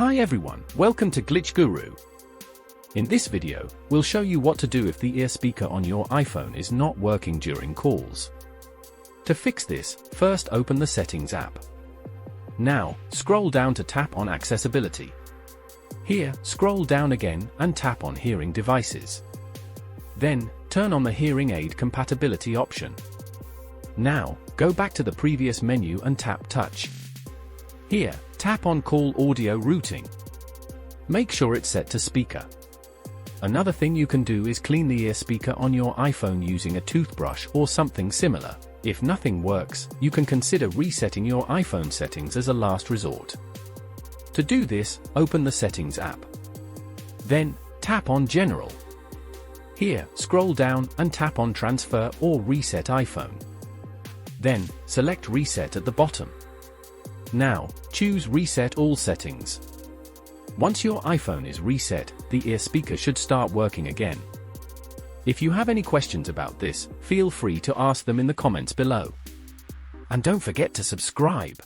Hi everyone, welcome to Glitch Guru. In this video, we'll show you what to do if the ear speaker on your iPhone is not working during calls. To fix this, first open the Settings app. Now, scroll down to tap on Accessibility. Here, scroll down again and tap on Hearing Devices. Then, turn on the hearing aid compatibility option. Now, go back to the previous menu and tap Touch. Here, tap on Call Audio Routing. Make sure it's set to speaker. Another thing you can do is clean the ear speaker on your iPhone using a toothbrush or something similar. If nothing works, you can consider resetting your iPhone settings as a last resort. To do this, open the Settings app. Then, tap on General. Here, scroll down and tap on Transfer or Reset iPhone. Then, select Reset at the bottom. Now, choose Reset All Settings. Once your iPhone is reset, the ear speaker should start working again. If you have any questions about this, feel free to ask them in the comments below. And don't forget to subscribe.